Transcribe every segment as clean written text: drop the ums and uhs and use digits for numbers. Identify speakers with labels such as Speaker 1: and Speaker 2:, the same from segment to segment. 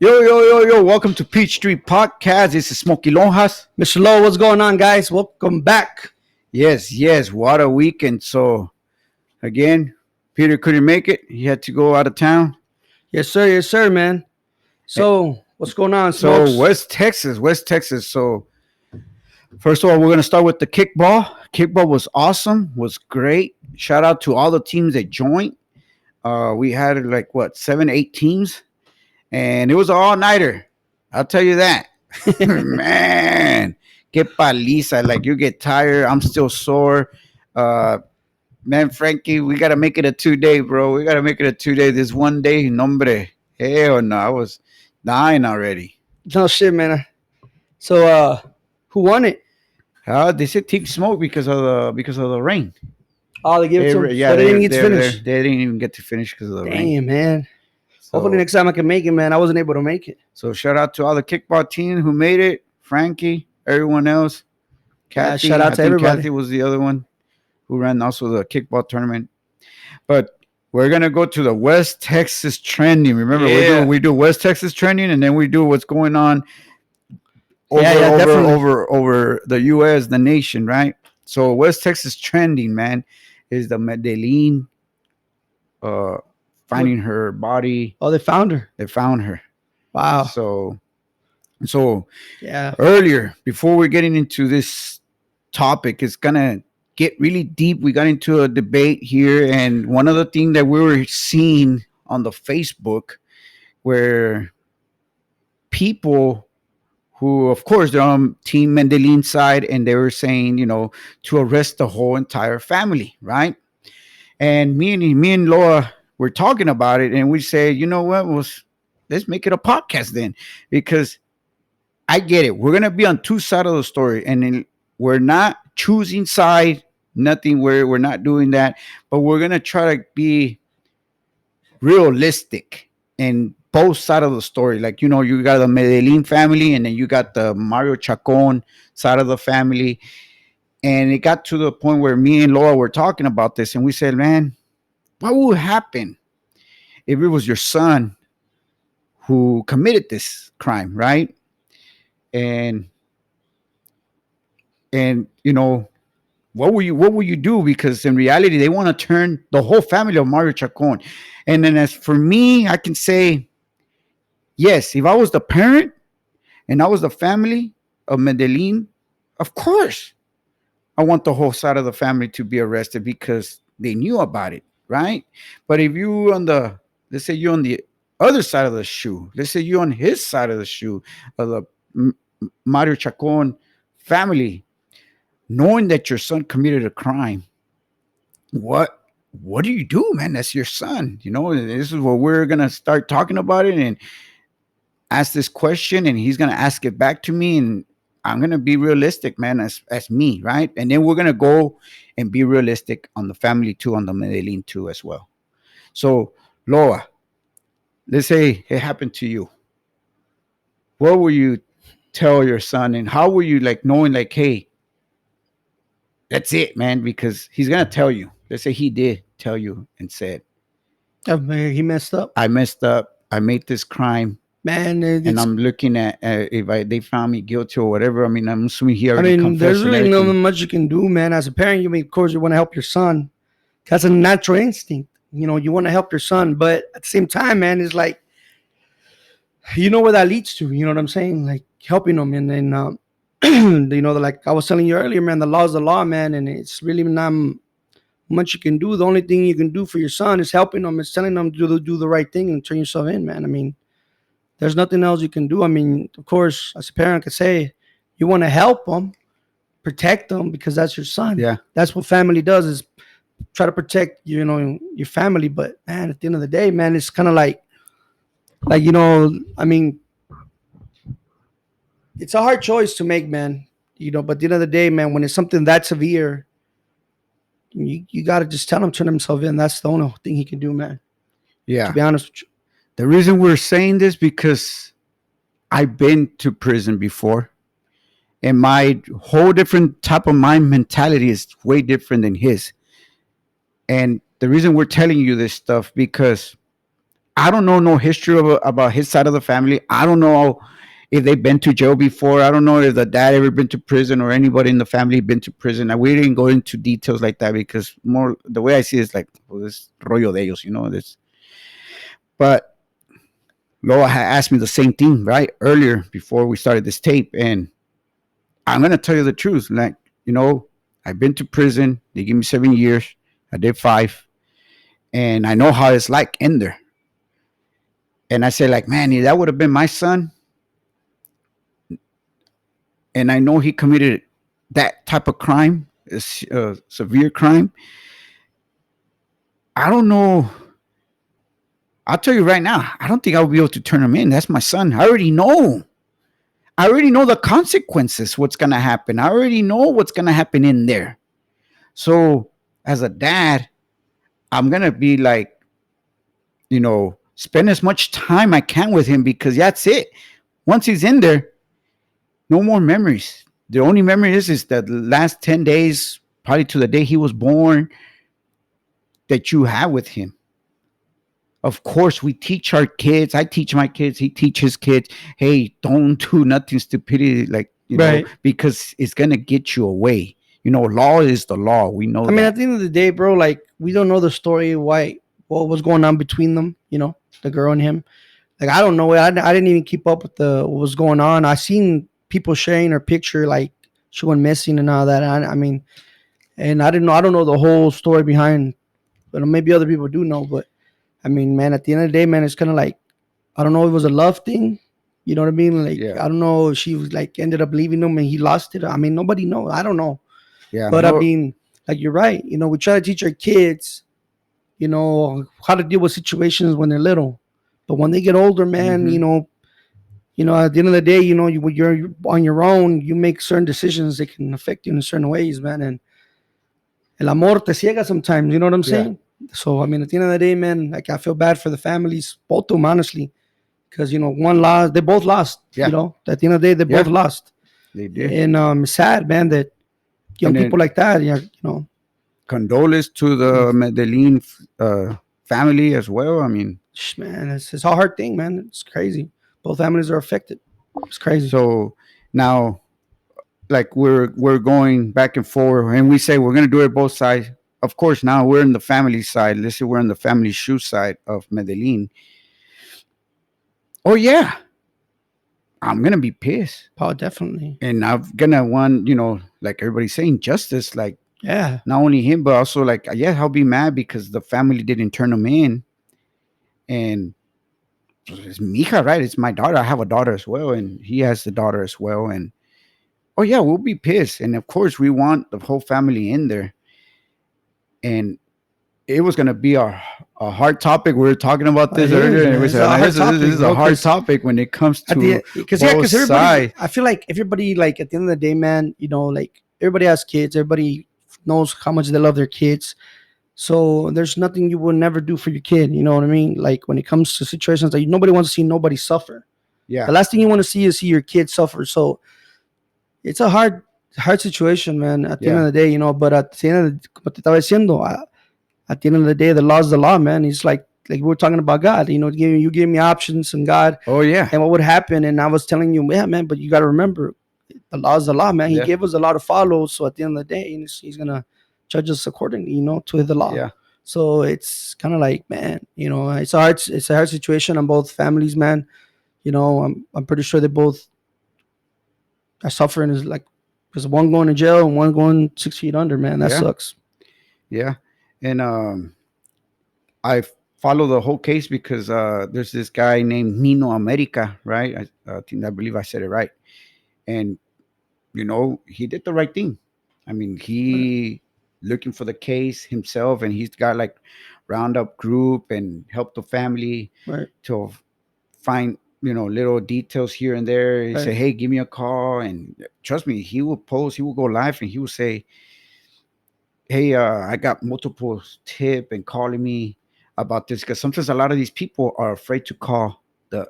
Speaker 1: Yo. Welcome to Peach Street Podcast. This is Smokey Lonjas.
Speaker 2: Mr. Lowe, what's going on, guys? Welcome back.
Speaker 1: Yes. What a weekend. So, again, Peter couldn't make it. He had to go out of town.
Speaker 2: Yes, sir, man. So, what's going on, Smokes?
Speaker 1: So, West Texas. So, first of all, we're going to start with the kickball. Kickball was awesome, was great. Shout out to all the teams that joined. We had 7, 8 teams. And it was an all-nighter. I'll tell you that. Man, que paliza. Like, you get tired. I'm still sore. Man, Frankie, we got to make it a 2-day, bro. We got to make it a 2-day. This 1 day, nombre. Hell no. I was dying already.
Speaker 2: No shit, man. So, who won it?
Speaker 1: They said Team Smoke because of the rain.
Speaker 2: Oh, they gave it to him.
Speaker 1: Yeah,
Speaker 2: they didn't get to finish.
Speaker 1: They didn't even get to finish because of the rain.
Speaker 2: Damn, man.
Speaker 1: So,
Speaker 2: hopefully next time I can make it, man. I wasn't able to make it.
Speaker 1: So shout out to all the kickball team who made it. Frankie, everyone else. Kathy,
Speaker 2: shout out to everybody.
Speaker 1: Kathy was the other one who ran also the kickball tournament. But we're gonna go to the West Texas trending. Remember, we do West Texas trending, and then we do what's going on over the U.S., the nation, right? So West Texas trending, man, is the Madeline finding her body.
Speaker 2: Oh, they found her.
Speaker 1: They found her.
Speaker 2: Wow.
Speaker 1: So
Speaker 2: yeah.
Speaker 1: Earlier, before we're getting into this topic, it's gonna get really deep. We got into a debate here, and one of the things that we were seeing on the Facebook, where people who, of course, they're on Team Madeline side, and they were saying, to arrest the whole entire family, right? And me and Laura were talking about it, and we said, you know what? Let's make it a podcast then, because I get it. We're going to be on two sides of the story, and we're not choosing side, nothing. We're not doing that, but we're going to try to be realistic in both sides of the story. Like, you got the Medellin family, and then you got the Mario Chacon side of the family. And it got to the point where me and Laura were talking about this, and we said, man, what would happen if it was your son who committed this crime, right? And what will you do? Because in reality, they want to turn the whole family of Mario Chacon. And then as for me, I can say, yes, if I was the parent and I was the family of Medellin, of course, I want the whole side of the family to be arrested because they knew about it, right? But if you let's say you're on the other side of the shoe, let's say you're on his side of the shoe of the Mario Chacon family, knowing that your son committed a crime, what do you do, man? That's your son. This is what we're gonna start talking about it and ask this question, and he's gonna ask it back to me, and I'm gonna be realistic, man, as me, right? And then we're gonna go and be realistic on the family too, on the Medellin too as well. So, Laura, let's say it happened to you. What will you tell your son, and how will you knowing hey, that's it, man? Because he's gonna tell you. Let's say he did tell you and said,
Speaker 2: he messed up.
Speaker 1: I messed up. I made this crime.
Speaker 2: Man,
Speaker 1: and I'm looking at if they found me guilty or whatever. I mean, I'm assuming he already confessed.
Speaker 2: There's really not much you can do, man. As a parent, of course, you want to help your son. That's a natural instinct. You want to help your son, but at the same time, man, it's like, where that leads to. You know what I'm saying? Like helping them, and then like I was telling you earlier, man, the law is the law, man, and it's really not much you can do. The only thing you can do for your son is helping them, is telling them to do the right thing and turn yourself in, man. I mean, there's nothing else you can do. I mean, of course, as a parent, I could say you want to help them, protect them, because that's your son.
Speaker 1: Yeah,
Speaker 2: that's what family does, is try to protect your family. But man, at the end of the day, man, it's kind of like I mean, it's a hard choice to make, man. But at the end of the day, man, when it's something that severe, you got to just tell him, turn himself in. That's the only thing he can do, man.
Speaker 1: Yeah.
Speaker 2: To be honest with you.
Speaker 1: The reason we're saying this, because I've been to prison before, and my whole different type of mind mentality is way different than his. And the reason we're telling you this stuff, because I don't know no history about his side of the family. I don't know if they've been to jail before. I don't know if the dad ever been to prison or anybody in the family been to prison. We didn't go into details like that because more the way I see it is like, well, this rollo de ellos, this. But Loa had asked me the same thing right earlier before we started this tape, and I'm gonna tell you the truth. Like, I've been to prison. They gave me 7 years. I did 5, and I know how it's like in there. And I say, like, man, if that would have been my son, and I know he committed that type of crime, a severe crime, I don't know. I'll tell you right now, I don't think I would be able to turn him in. That's my son. I already know. I already know the consequences, what's going to happen. I already know what's going to happen in there. So, as a dad, I'm going to be like, spend as much time I can with him because that's it. Once he's in there, no more memories. The only memory is the last 10 days, probably to the day he was born, that you have with him. Of course, we teach our kids. I teach my kids. He teaches kids. Hey, don't do nothing stupidity, like,
Speaker 2: Right.
Speaker 1: because it's going to get you away. Law is the law. We know
Speaker 2: I mean,
Speaker 1: that.
Speaker 2: at the end of the day, bro, like we don't know the story why what was going on between them. The girl and him. Like I don't know. I didn't even keep up with what was going on. I seen people sharing her picture, like she went missing and all that. I mean, and I didn't know. I don't know the whole story behind, but maybe other people do know. But I mean, man, at the end of the day, man, it's kind of like I don't know. If it was a love thing. You know what I mean? Like
Speaker 1: Yeah.
Speaker 2: I don't know if she was like ended up leaving him and he lost it. I mean, nobody knows. I don't know.
Speaker 1: Yeah.
Speaker 2: But I
Speaker 1: No.
Speaker 2: mean, like you're right. We try to teach our kids, how to deal with situations when they're little. But when they get older, man,
Speaker 1: Mhm.
Speaker 2: at the end of the day, when you're on your own, you make certain decisions that can affect you in certain ways, man. And el amor te ciega sometimes. You know what I'm
Speaker 1: Yeah.
Speaker 2: saying? So I mean, at the end of the day, man, like I feel bad for the families, both of them, honestly, because one lost, they both lost.
Speaker 1: Yeah.
Speaker 2: At the end of the day, they both
Speaker 1: Yeah.
Speaker 2: lost,
Speaker 1: They did.
Speaker 2: and it's sad, man, that young
Speaker 1: And
Speaker 2: people
Speaker 1: then
Speaker 2: like that, yeah.
Speaker 1: condolence to the Medellin family as well. I mean,
Speaker 2: Man, it's a hard thing, man. It's crazy. Both families are affected. It's crazy.
Speaker 1: so now, like, we're going back and forth, and we say we're gonna do it both sides. Of course, now we're in the family side. Let's say we're in the family shoe side of Medellin. Oh yeah, I'm gonna be pissed,
Speaker 2: Oh, definitely.
Speaker 1: and I'm gonna want, like everybody's saying, justice. Like,
Speaker 2: Yeah.
Speaker 1: not only him, but also, like, yeah, I'll be mad because the family didn't turn him in, and it's Mija, right? It's my daughter. I have a daughter as well, and he has the daughter as well, and oh yeah, we'll be pissed, and of course we want the whole family in there, and it was gonna be a hard topic. We were talking about
Speaker 2: It
Speaker 1: this
Speaker 2: is,
Speaker 1: earlier, and
Speaker 2: man.
Speaker 1: we
Speaker 2: It's
Speaker 1: said,
Speaker 2: a
Speaker 1: like,
Speaker 2: hard
Speaker 1: this
Speaker 2: topic,
Speaker 1: is a
Speaker 2: bro.
Speaker 1: hard topic when it comes to both
Speaker 2: Because everybody,
Speaker 1: sides.
Speaker 2: I feel like everybody, like at the end of the day, man, like everybody has kids. Everybody knows how much they love their kids. So there's nothing you will never do for your kid. You know what I mean? Like when it comes to situations like nobody wants to see nobody suffer. The
Speaker 1: Yeah,
Speaker 2: last thing you want to see is see your kid suffer. So it's a hard situation, man. At the end of
Speaker 1: yeah,
Speaker 2: the day, but at the end of the, como te estaba diciendo, at the end of the day, the law is the law, man. It's like we were talking about God. You gave me options and God
Speaker 1: oh yeah,
Speaker 2: and what would happen, and I was telling you, yeah, man. But you got to remember, the law is the law, man. He
Speaker 1: yeah,
Speaker 2: gave us a lot to follow, so at the end of the day, he's gonna judge us accordingly, to the law.
Speaker 1: yeah,
Speaker 2: So it's kind of like, man, it's a hard situation on both families, man. I'm pretty sure they both are suffering is like because one going to jail and one going 6 feet under, man. That
Speaker 1: yeah,
Speaker 2: sucks.
Speaker 1: yeah. And I follow the whole case because there's this guy named Nino America, right? I believe I said it right, and he did the right thing. I mean,
Speaker 2: Right.
Speaker 1: he looking for the case himself, and he's got like roundup group and help the family
Speaker 2: Right.
Speaker 1: to find little details here and there. He
Speaker 2: Right.
Speaker 1: said, "Hey, give me a call," and trust me, he will post, he will go live, and he will say, "Hey, I got multiple tip and calling me about this because sometimes a lot of these people are afraid to call the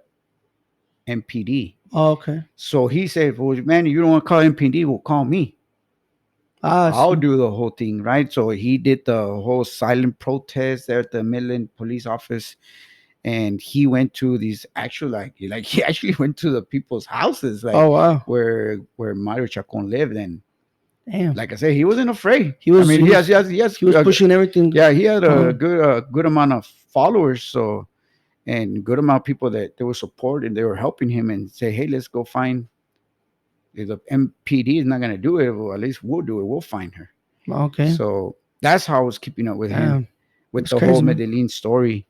Speaker 1: MPD."
Speaker 2: Oh, okay.
Speaker 1: So he said, "Well, man, you don't want to call MPD, well, call me.
Speaker 2: I
Speaker 1: I'll
Speaker 2: see.
Speaker 1: do the whole thing," right? So he did the whole silent protest there at the Midland police office, and he went to these actual like he actually went to the people's houses like
Speaker 2: Oh wow.
Speaker 1: where Mario Chacon lived, and
Speaker 2: Damn.
Speaker 1: like I said, he wasn't afraid.
Speaker 2: He
Speaker 1: I
Speaker 2: was.
Speaker 1: mean, he has
Speaker 2: He was pushing everything.
Speaker 1: yeah, he had a
Speaker 2: Uh-huh.
Speaker 1: good amount of followers, so and good amount of people that they were supporting, they were helping him and say, hey, let's go find. If the MPD is not going to do it, well, at least we'll do it. We'll find her.
Speaker 2: Okay.
Speaker 1: So that's how I was keeping up with him
Speaker 2: Damn.
Speaker 1: with
Speaker 2: That's
Speaker 1: the whole
Speaker 2: crazy, man.
Speaker 1: Medellin story.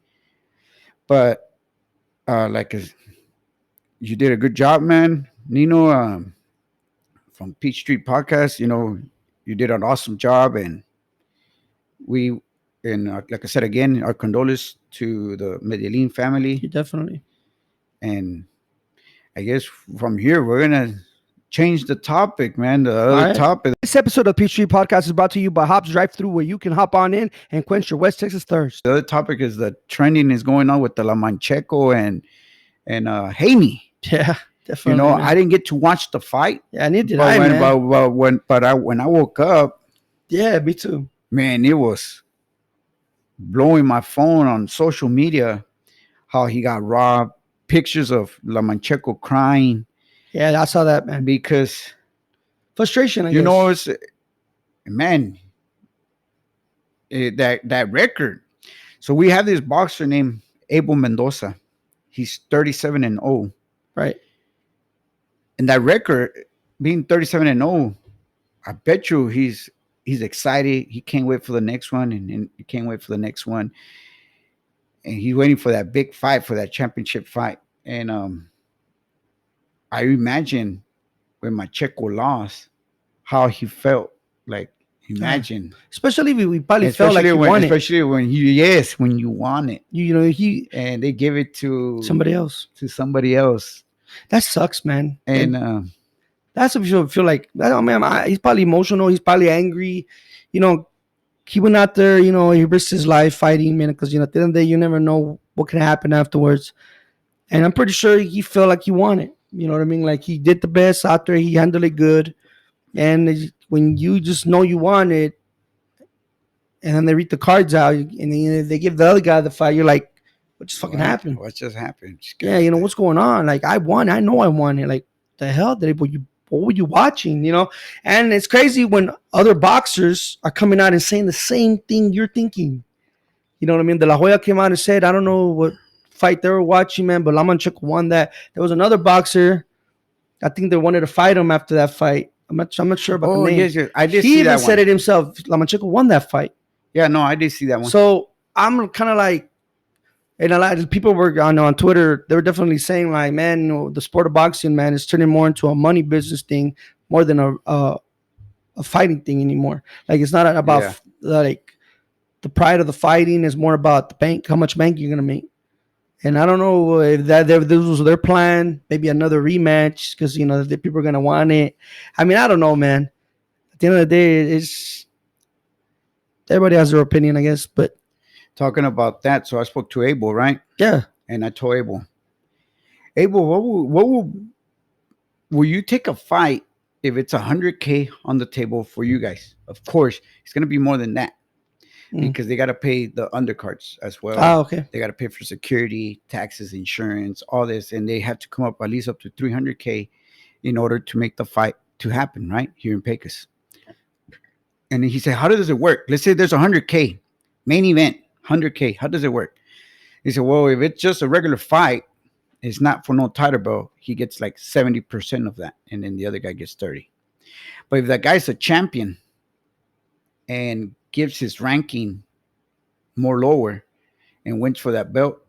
Speaker 1: But like you did a good job, man, Nino, from Peach Street Podcast. You did an awesome job, and we and like I said again, our condolences to the Medellin family,
Speaker 2: You definitely.
Speaker 1: and I guess from here we're gonna change the topic, man. The
Speaker 2: All
Speaker 1: other
Speaker 2: right.
Speaker 1: topic.
Speaker 2: This episode of Peach Street Podcast is brought to you by Hops Drive Thru, where you can hop on in and quench your West Texas thirst.
Speaker 1: The other topic is the trending is going on with the Lomachenko and Haney.
Speaker 2: Yeah, definitely. Man.
Speaker 1: I didn't get to watch the fight,
Speaker 2: Yeah, neither did
Speaker 1: but
Speaker 2: I,
Speaker 1: when
Speaker 2: man.
Speaker 1: when I woke up,
Speaker 2: Yeah, me too.
Speaker 1: man, it was blowing my phone on social media how he got robbed. Pictures of Lomachenko crying
Speaker 2: Yeah, I saw that, man.
Speaker 1: because
Speaker 2: Frustration, I guess.
Speaker 1: it's man that record. So we have this boxer named Abel Mendoza. He's 37-0.
Speaker 2: Right.
Speaker 1: And that record, being 37-0, I bet you he's excited. He can't wait for the next one, and he can't wait for the next one. And he's waiting for that big fight, for that championship fight. And I imagine when Macheco lost, how he felt. Like, imagine.
Speaker 2: Especially we probably felt like he won it.
Speaker 1: Especially when when you want it.
Speaker 2: He
Speaker 1: And they give it to
Speaker 2: somebody else.
Speaker 1: That
Speaker 2: sucks, man.
Speaker 1: And
Speaker 2: that's what you feel like. I mean, he's probably emotional. He's probably angry. He went out there. He risked his life fighting, man. Because at the end of the day, you never know what can happen afterwards. And I'm pretty sure he felt like he won it. You know what I mean? Like he did the best out there. He handled it good. And when you just know you won it, and then they read the cards out, and then they give the other guy the fight, you're like, what just fucking happened?
Speaker 1: What just happened?
Speaker 2: Yeah, what's going on? Like, I won. I know I won it. Like, the hell did what were you watching? And it's crazy when other boxers are coming out and saying the same thing you're thinking. You know what I mean? De La Hoya came out and said, I don't know what fight they were watching, man, but Lomachenko won that. There was another boxer, I think they wanted to fight him after that fight. I'm not sure about the name.
Speaker 1: Yes. I did
Speaker 2: He
Speaker 1: see
Speaker 2: even
Speaker 1: that
Speaker 2: said
Speaker 1: one.
Speaker 2: it himself. Lomachenko won that fight.
Speaker 1: Yeah, no, I did see that one.
Speaker 2: So I'm kind of like, and a lot of people were on Twitter, they were definitely saying like, man, the sport of boxing, man, is turning more into a money business thing more than a fighting thing anymore. Like, it's not about like the pride of the fighting, is more about the bank, how much bank you're gonna make. And I don't know if this was their plan, maybe another rematch, because the people are gonna want it. I mean, I don't know, man. At the end of the day, it's everybody has their opinion, I guess. But
Speaker 1: talking about that, so I spoke to Abel, right?
Speaker 2: Yeah.
Speaker 1: And I told Abel, will you take a fight if it's $100K on the table for you guys? Of course, it's gonna be more than that. Because they got to pay the undercards as well.
Speaker 2: Oh, okay.
Speaker 1: They got to pay for security, taxes, insurance, all this. And they have to come up at least up to $300K in order to make the fight to happen, right? Here in Pecos. And he said, how does it work? Let's say there's $100K, main event, $100K. How does it work? He said, well, if it's just a regular fight, it's not for no title belt. He gets like 70% of that. And then the other guy gets 30. But if that guy's a champion and gives his ranking more lower and wins for that belt,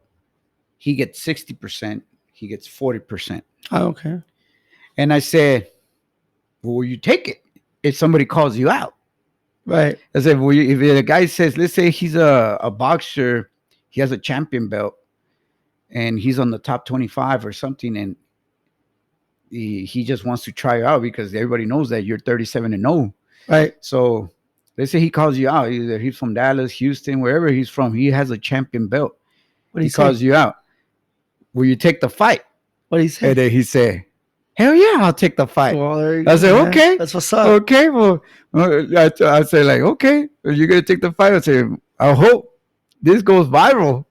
Speaker 1: he gets 60%, he gets 40%.
Speaker 2: Oh, okay.
Speaker 1: And I said, well, will you take it if somebody calls you out?
Speaker 2: Right.
Speaker 1: I said, well, if the guy says, let's say he's a boxer, he has a champion belt, and he's on the top 25 or something, and he just wants to try you out because everybody knows that you're 37-0.
Speaker 2: Right.
Speaker 1: So let's say he calls you out. Either he's from Dallas, Houston, wherever he's from. He has a champion belt. He calls you out. Will you take the fight?
Speaker 2: What did he say?
Speaker 1: And then he said, hell yeah, I'll take the fight.
Speaker 2: Well, there you
Speaker 1: I said,
Speaker 2: go,
Speaker 1: okay.
Speaker 2: That's what's up.
Speaker 1: Okay, well, I say like, okay, are you going to take the fight? I say, I hope this goes viral.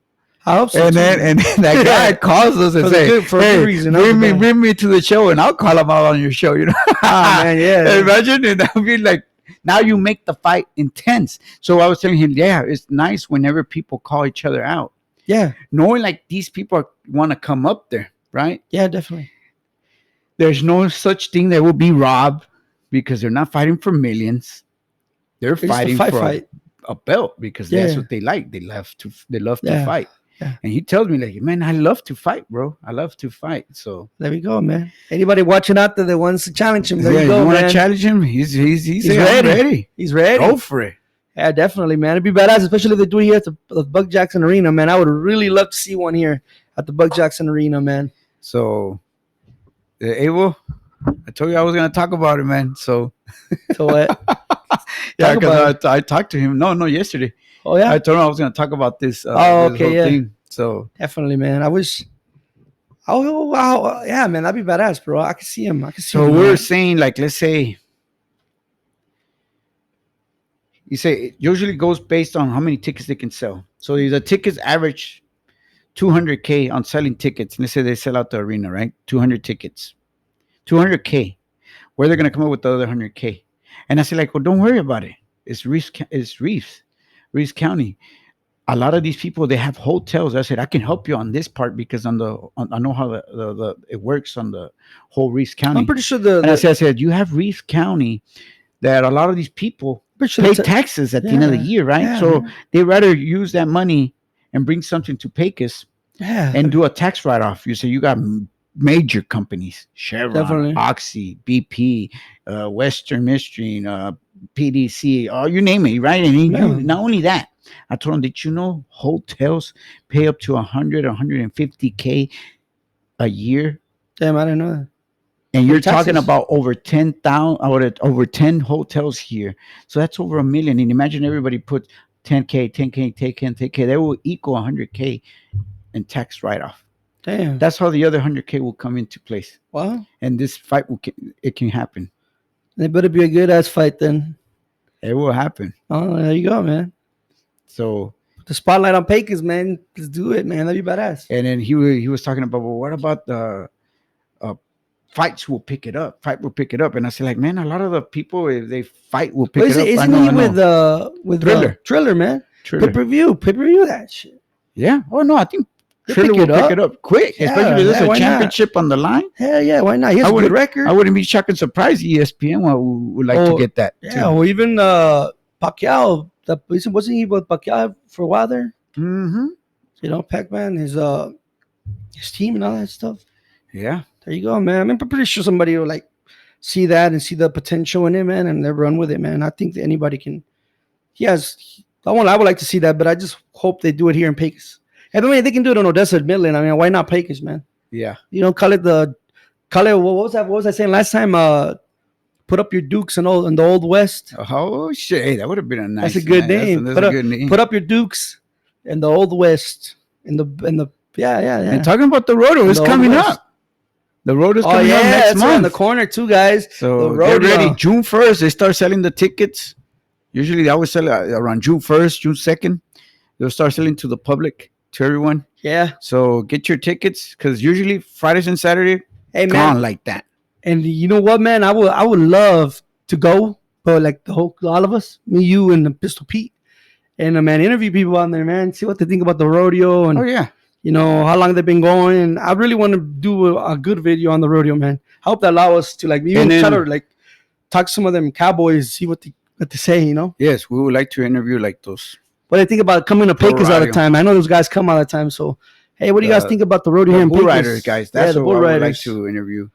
Speaker 2: I hope so.
Speaker 1: And then that guy calls us and says,
Speaker 2: for a
Speaker 1: "Hey,
Speaker 2: good reason.
Speaker 1: bring me to the show, and I'll call him out on your show." You know?
Speaker 2: Ah, man, yeah.
Speaker 1: Imagine it. That would be like, now you make the fight intense. So I was telling him, yeah, it's nice whenever people call each other out,
Speaker 2: Yeah,
Speaker 1: knowing like these people want to come up there, right?
Speaker 2: yeah, definitely.
Speaker 1: There's no such thing that will be robbed because they're not fighting for millions. They're
Speaker 2: It's just a
Speaker 1: fighting
Speaker 2: fight,
Speaker 1: for
Speaker 2: fight.
Speaker 1: a belt because that's
Speaker 2: Yeah.
Speaker 1: what they like. They love to
Speaker 2: Yeah.
Speaker 1: fight.
Speaker 2: Yeah.
Speaker 1: And he tells me like, man, I love to fight, bro. I love to fight. So
Speaker 2: There we go, man. Anybody watching out there that wants to challenge him, there
Speaker 1: yeah,
Speaker 2: you go,
Speaker 1: you want to
Speaker 2: man.
Speaker 1: challenge him? He's
Speaker 2: ready.
Speaker 1: ready.
Speaker 2: He's ready.
Speaker 1: Go for it.
Speaker 2: Yeah, definitely, man. It'd be badass, especially if they do it here at the Buck Jackson Arena, man. I would really love to see one here at the Buck Jackson Arena, man.
Speaker 1: So, Abel, I told you I was gonna talk about it, man. So
Speaker 2: what?
Speaker 1: yeah,
Speaker 2: Talk
Speaker 1: because I talked to him. No, yesterday.
Speaker 2: Oh yeah,
Speaker 1: I told him I was gonna talk about this.
Speaker 2: Oh,
Speaker 1: this
Speaker 2: okay,
Speaker 1: whole
Speaker 2: yeah.
Speaker 1: thing. So
Speaker 2: definitely, man. I wish. Oh wow, yeah, man. That'd be badass, bro. I can see him.
Speaker 1: so
Speaker 2: him,
Speaker 1: we're
Speaker 2: man.
Speaker 1: saying, like, let's say, you say it usually goes based on how many tickets they can sell. So the tickets average 200K on selling tickets. Let's say they sell out the arena, right? 200 tickets, 200K. Where they're gonna come up with the other 100K? And I say, like, well, don't worry about it. It's Reeves County. A lot of these people, they have hotels. I said, I can help you on this part because I know how the it works on the whole Reeves County.
Speaker 2: I'm pretty sure
Speaker 1: And I said, you have Reeves County that a lot of these people pay taxes at the end of the year, right?
Speaker 2: Yeah,
Speaker 1: so
Speaker 2: man.
Speaker 1: they rather use that money and bring something to Pecos
Speaker 2: yeah,
Speaker 1: and do a tax write-off. You say you got major companies, Chevron,
Speaker 2: Definitely.
Speaker 1: Oxy, BP, Western Midstream, PDC, you name it, right? And
Speaker 2: Yeah.
Speaker 1: not only that, I told him, did you know hotels pay up to 100, 150K a year?
Speaker 2: damn, I didn't know that.
Speaker 1: And
Speaker 2: For
Speaker 1: you're talking
Speaker 2: taxes.
Speaker 1: about over 10,000, over 10 hotels here. So that's over $1 million. And imagine everybody put 10K, 10K, 10K, 10K. That will equal 100K in tax write-off.
Speaker 2: Damn.
Speaker 1: That's how the other 100K will come into place.
Speaker 2: Wow.
Speaker 1: And this fight it can happen.
Speaker 2: It better be a good ass fight then.
Speaker 1: It will happen.
Speaker 2: Oh, there you go, man.
Speaker 1: So,
Speaker 2: Put the spotlight on Pecos, man. Let's do it, man. That'd be badass.
Speaker 1: and then he was talking about, well, what about the fights will pick it up? Fight will pick it up. And I said, like, man, a lot of the people, if they fight, will pick it up.
Speaker 2: Isn't he with
Speaker 1: Thriller.
Speaker 2: Triller, man?
Speaker 1: Triller.
Speaker 2: Pay-per-view that shit.
Speaker 1: Yeah. Oh, no, I think
Speaker 2: They'll
Speaker 1: Triller
Speaker 2: pick
Speaker 1: will
Speaker 2: it
Speaker 1: pick it up quick,
Speaker 2: Yeah,
Speaker 1: especially if there's
Speaker 2: yeah,
Speaker 1: a
Speaker 2: why not?
Speaker 1: championship on the line.
Speaker 2: Hell yeah, why not? He has
Speaker 1: I
Speaker 2: a good
Speaker 1: wouldn't-
Speaker 2: record.
Speaker 1: I wouldn't be shocked and surprised. ESPN would like to get that.
Speaker 2: Yeah, or even Pacquiao. Wasn't he with Pacquiao for a while there?
Speaker 1: Mm-hmm.
Speaker 2: You know, Pac-Man, his team and all that stuff.
Speaker 1: Yeah.
Speaker 2: There you go, man. I'm pretty sure somebody will like see that and see the potential in it, man, and they run with it, man. I think that anybody can. I would like to see that, but I just hope they do it here in Pecos. And I mean, they can do it in Odessa, Midland. I mean, why not Pecos, man?
Speaker 1: Yeah.
Speaker 2: You know, call it. What was that? What was I saying last time? Put up your Dukes in the Old West.
Speaker 1: Oh shit! Hey, that would have been a nice.
Speaker 2: That's a good name.
Speaker 1: That's a good name.
Speaker 2: Put up your Dukes in the Old West. Yeah.
Speaker 1: And talking about the rodeo, it's
Speaker 2: The Old
Speaker 1: coming
Speaker 2: West.
Speaker 1: up. The road is coming up next
Speaker 2: it's around the
Speaker 1: month.
Speaker 2: corner too, guys.
Speaker 1: So
Speaker 2: The
Speaker 1: get
Speaker 2: rodeo.
Speaker 1: ready. June 1st, they start selling the tickets. Usually, they always sell it around June 1st, June 2nd. They'll start selling to the public, to everyone.
Speaker 2: Yeah.
Speaker 1: So get your tickets because usually Fridays and Saturday
Speaker 2: Hey, man.
Speaker 1: gone like that.
Speaker 2: And you know what, man? I would love to go, but like all of us, me, you, and the Pistol Pete, and man, interview people on there, man. See what they think about the rodeo and
Speaker 1: Oh yeah.
Speaker 2: you know how long they've been going. And I really want to do a good video on the rodeo, man. I hope that allow us to like even
Speaker 1: And then-
Speaker 2: try to like talk to some of them cowboys, see what they say, you know.
Speaker 1: Yes, we would like to interview like those.
Speaker 2: What do they think about coming to
Speaker 1: Bull
Speaker 2: Pecos all the
Speaker 1: riding.
Speaker 2: time? I know those guys come all the time. So, hey, what do you guys think about the rodeo here in
Speaker 1: bull
Speaker 2: Pecos?
Speaker 1: riders, guys. That's
Speaker 2: the
Speaker 1: what
Speaker 2: bull
Speaker 1: I would like
Speaker 2: riders.
Speaker 1: to interview.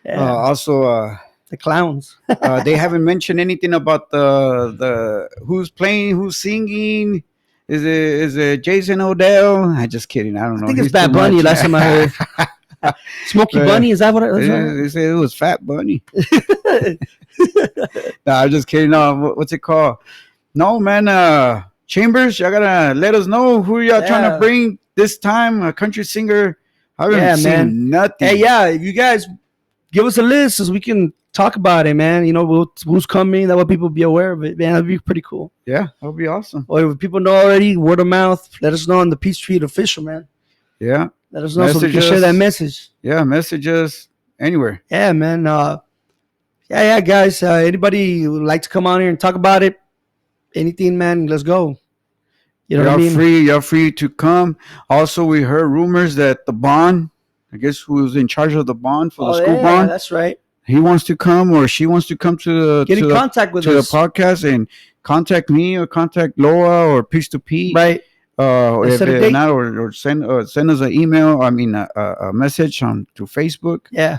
Speaker 2: Yeah,
Speaker 1: Also,
Speaker 2: the clowns.
Speaker 1: they haven't mentioned anything about the who's playing, who's singing. Is it Jason Odell? I'm just kidding. I don't know.
Speaker 2: I think it's
Speaker 1: He's
Speaker 2: Bad
Speaker 1: too
Speaker 2: Bunny.
Speaker 1: much.
Speaker 2: Last time I heard Smokey
Speaker 1: Yeah.
Speaker 2: Bunny. Is that what it was?
Speaker 1: They said it was Fat Bunny. No, I'm just kidding. No, what's it called? No, man. Chambers, y'all gotta let us know who y'all trying
Speaker 2: Yeah.
Speaker 1: to bring this time. A country singer. I haven't
Speaker 2: Yeah,
Speaker 1: seen
Speaker 2: man.
Speaker 1: nothing.
Speaker 2: Hey, yeah, if you guys give us a list so we can talk about it, man. You know, who's coming. That way people be aware of it, man. That'd be pretty cool.
Speaker 1: Yeah, that would be awesome.
Speaker 2: Or if people know already, word of mouth. Let us know on the Peace Street official, man.
Speaker 1: Yeah.
Speaker 2: Let us know so we can share that message.
Speaker 1: Yeah, messages anywhere.
Speaker 2: Yeah, man. Yeah, guys. Anybody would like to come on here and talk about it? Anything, man? Let's go. You know what I mean?
Speaker 1: You're free to come. Also, we heard rumors that the bond, I guess who's in charge of the bond for the school bond.
Speaker 2: That's right.
Speaker 1: He wants to come or she wants to come to
Speaker 2: Get in contact with us.
Speaker 1: the podcast and contact me or contact Loa or Peace to P.
Speaker 2: Right.
Speaker 1: If not, or send us an email. I mean, a message on to Facebook.
Speaker 2: Yeah.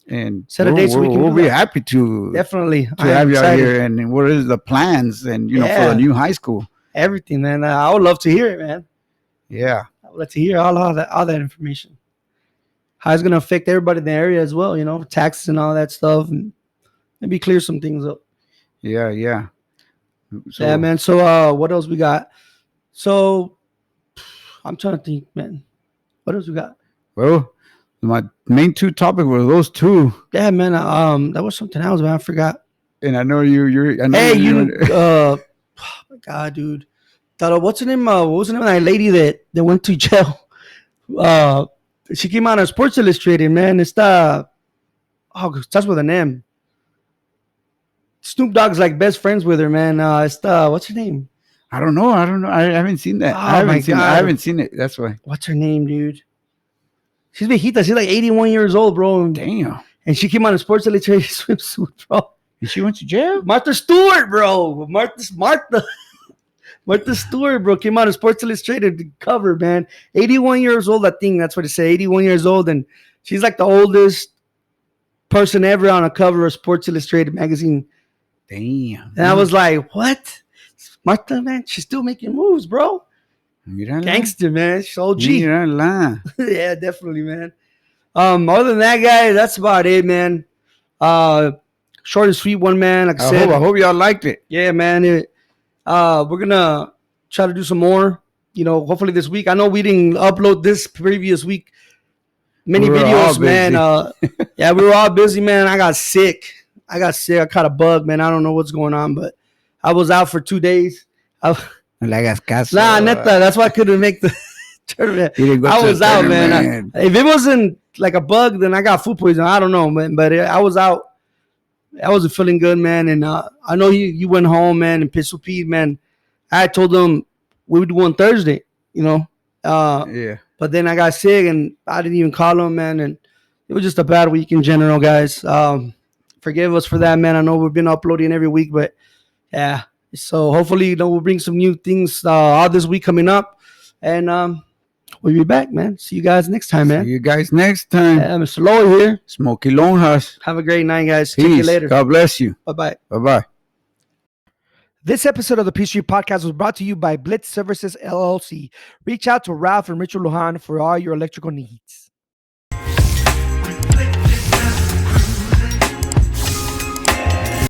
Speaker 1: And
Speaker 2: set a date so
Speaker 1: we'll be happy to
Speaker 2: definitely
Speaker 1: to have you out here. And what is the plans and for the new high school?
Speaker 2: Everything, man. I would love to hear it, man.
Speaker 1: Yeah,
Speaker 2: I would love to hear all that information. How it's gonna affect everybody in the area as well, taxes and all that stuff, and maybe clear some things up.
Speaker 1: Yeah.
Speaker 2: So, yeah, man. So, what else we got? So, I'm trying to think, man. What else we got?
Speaker 1: Well, my main two topics were those two.
Speaker 2: Yeah, man. That was something else, man. I forgot.
Speaker 1: And I know you're. I know
Speaker 2: oh my God, dude. What's her name? What was the name of that lady that went to jail? She came out on Sports Illustrated, man. It's starts with an M. Snoop Dogg's like best friends with her, man. What's her name?
Speaker 1: I don't know. I haven't seen that. I haven't seen it. That's why.
Speaker 2: What's her name, dude? She's viejita. She's like 81 years old, bro.
Speaker 1: Damn.
Speaker 2: And she came out in Sports Illustrated swimsuit, bro.
Speaker 1: And she went to jail?
Speaker 2: Martha Stewart, bro. Martha Stewart, bro, came out in Sports Illustrated cover, man. 81 years old, I think that's what it said. 81 years old. And she's like the oldest person ever on a cover of Sports Illustrated magazine.
Speaker 1: Damn.
Speaker 2: And I was like, what? Martha, man, she's still making moves, bro. Gangster, man. She's OG. Yeah, definitely, man. Other than that, guys, that's about it, man. Short and sweet one, man. Like I said,
Speaker 1: I hope y'all liked it.
Speaker 2: Yeah, man. We're gonna try to do some more. Hopefully this week. I know we didn't upload this previous week. Many videos, man. Yeah, we were all busy, man. I got sick. I caught a bug, man. I don't know what's going on, but I was out for 2 days. Nah, neta, that's why I couldn't make the tournament. I was out, man. If it wasn't like a bug, then I got food poisoning. I don't know, man. But I was out. I wasn't feeling good, man. And I know you went home, man, and Pistol Pete, man. I told them we would do on Thursday,
Speaker 1: Yeah.
Speaker 2: But then I got sick, and I didn't even call them, man. And it was just a bad week in general, guys. Forgive us for that, man. I know we've been uploading every week, but yeah. So hopefully, we'll bring some new things all this week coming up. And we'll be back, man. See you guys next time, man.
Speaker 1: See you guys next time.
Speaker 2: Yeah, Mr. Lowe here.
Speaker 1: Smokey Longhurst.
Speaker 2: Have a great night, guys.
Speaker 1: Peace.
Speaker 2: Take you later.
Speaker 1: God bless you.
Speaker 2: Bye-bye.
Speaker 1: Bye-bye.
Speaker 2: This episode of the P Street Podcast was brought to you by Blitz Services, LLC. Reach out to Ralph and Richard Lujan for all your electrical needs.